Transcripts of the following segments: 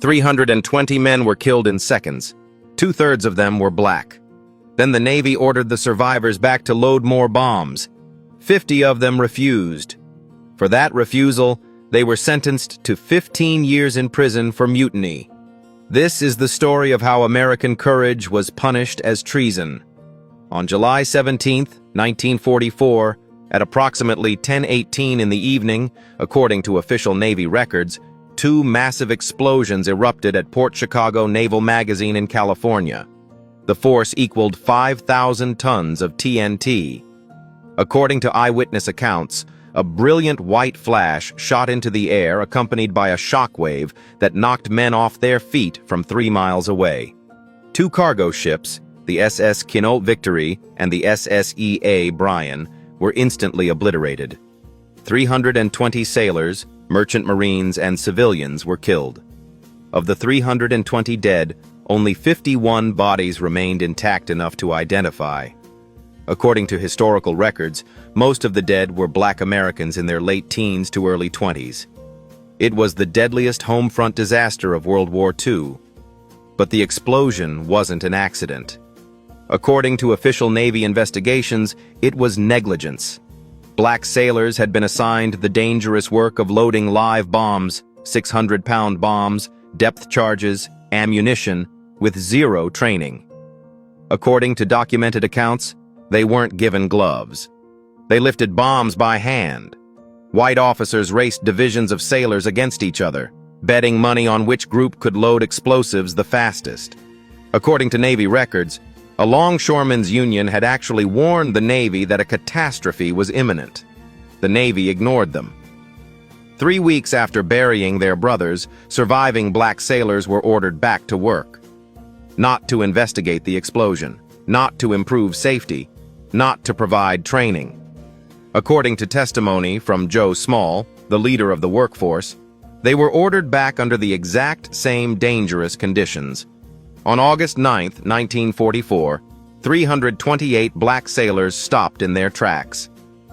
320 men were killed in seconds. 2/3 of them were black. Then the Navy ordered the survivors back to load more bombs. 50 of them refused. For that refusal, they were sentenced to 15 years in prison for mutiny. This is the story of how American courage was punished as treason. On July 17, 1944, at approximately 10:18 in the evening, according to official Navy records, 2 massive explosions erupted at Port Chicago Naval Magazine in California. The force equaled 5,000 tons of TNT. According to eyewitness accounts, a brilliant white flash shot into the air accompanied by a shockwave that knocked men off their feet from 3 miles away. 2 cargo ships, the SS Quinault Victory and the SSEA Bryan, were instantly obliterated. 320 sailors, merchant marines, and civilians were killed. Of the 320 dead, only 51 bodies remained intact enough to identify. According to historical records, most of the dead were black Americans in their late teens to early 20s. It was the deadliest home front disaster of World War II. But the explosion wasn't an accident. According to official Navy investigations, it was negligence. Black sailors had been assigned the dangerous work of loading live bombs, 600-pound bombs, depth charges, ammunition, with zero training. According to documented accounts, they weren't given gloves. They lifted bombs by hand. White officers raced divisions of sailors against each other, betting money on which group could load explosives the fastest. According to Navy records, a longshoremen's union had actually warned the Navy that a catastrophe was imminent. The Navy ignored them. 3 weeks after burying their brothers, surviving black sailors were ordered back to work. Not to investigate the explosion, not to improve safety, not to provide training. According to testimony from Joe Small, the leader of the workforce, they were ordered back under the exact same dangerous conditions. On August 9, 1944, 328 black sailors stopped in their tracks.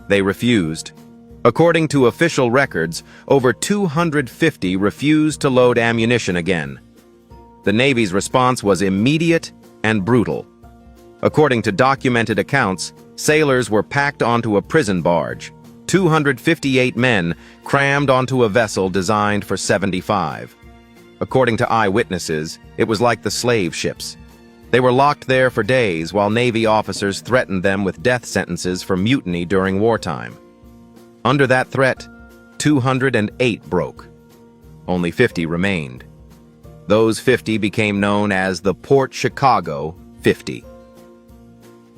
They refused. According to official records, over 250 refused to load ammunition again. The Navy's response was immediate and brutal. According to documented accounts, sailors were packed onto a prison barge. 258 men crammed onto a vessel designed for 75. According to eyewitnesses, it was like the slave ships. They were locked there for days while Navy officers threatened them with death sentences for mutiny during wartime. Under that threat, 208 broke. Only 50 remained. Those 50 became known as the Port Chicago 50.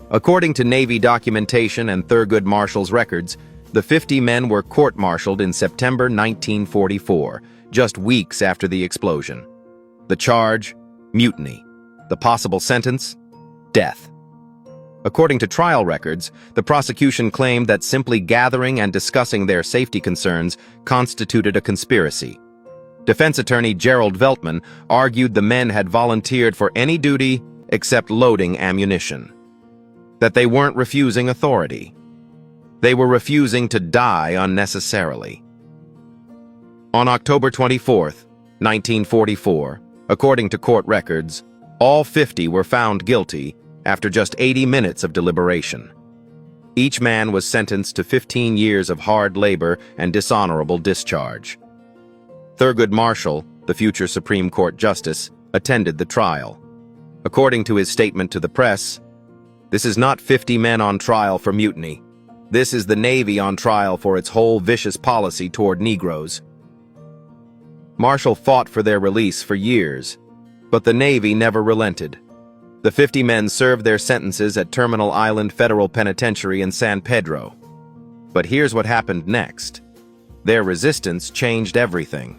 According to Navy documentation and Thurgood Marshall's records, the 50 men were court-martialed in September 1944, just weeks after the explosion. The charge, mutiny. The possible sentence, death. According to trial records, the prosecution claimed that simply gathering and discussing their safety concerns constituted a conspiracy. Defense attorney Gerald Veltman argued the men had volunteered for any duty except loading ammunition. That they weren't refusing authority. They were refusing to die unnecessarily. On October 24, 1944, according to court records, all 50 were found guilty after just 80 minutes of deliberation. Each man was sentenced to 15 years of hard labor and dishonorable discharge. Thurgood Marshall, the future Supreme Court Justice, attended the trial. According to his statement to the press, "This is not 50 men on trial for mutiny. This is the Navy on trial for its whole vicious policy toward Negroes." Marshall fought for their release for years, but the Navy never relented. The 50 men served their sentences at Terminal Island Federal Penitentiary in San Pedro. But here's what happened next. Their resistance changed everything.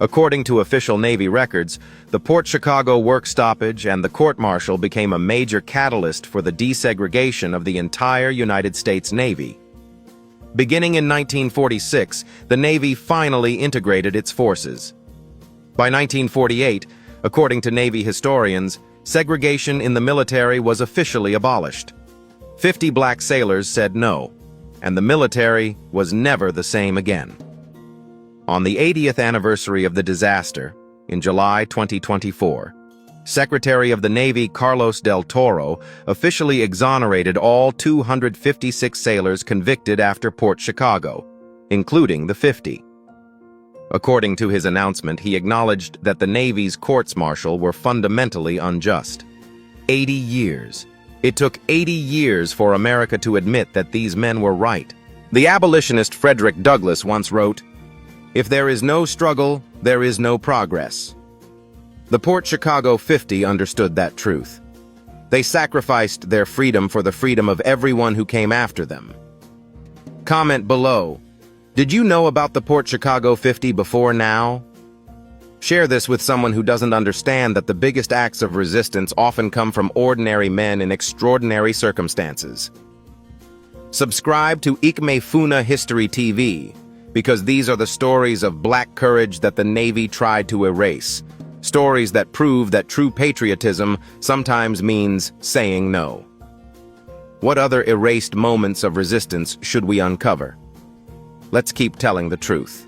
According to official Navy records, the Port Chicago work stoppage and the court-martial became a major catalyst for the desegregation of the entire United States Navy. Beginning in 1946, the Navy finally integrated its forces. By 1948, according to Navy historians, segregation in the military was officially abolished. 50 black sailors said no, and the military was never the same again. On the 80th anniversary of the disaster, in July 2024. Secretary of the Navy Carlos del Toro officially exonerated all 256 sailors convicted after Port Chicago, including the 50. According to his announcement, he acknowledged that the Navy's courts-martial were fundamentally unjust. 80 years. It took 80 years for America to admit that these men were right. The abolitionist Frederick Douglass once wrote, "If there is no struggle, there is no progress." The Port Chicago 50 understood that truth. They sacrificed their freedom for the freedom of everyone who came after them. Comment below. Did you know about the Port Chicago 50 before now? Share this with someone who doesn't understand that the biggest acts of resistance often come from ordinary men in extraordinary circumstances. Subscribe to Ikme Funa History TV, because these are the stories of black courage that the Navy tried to erase. Stories that prove that true patriotism sometimes means saying no. What other erased moments of resistance should we uncover? Let's keep telling the truth.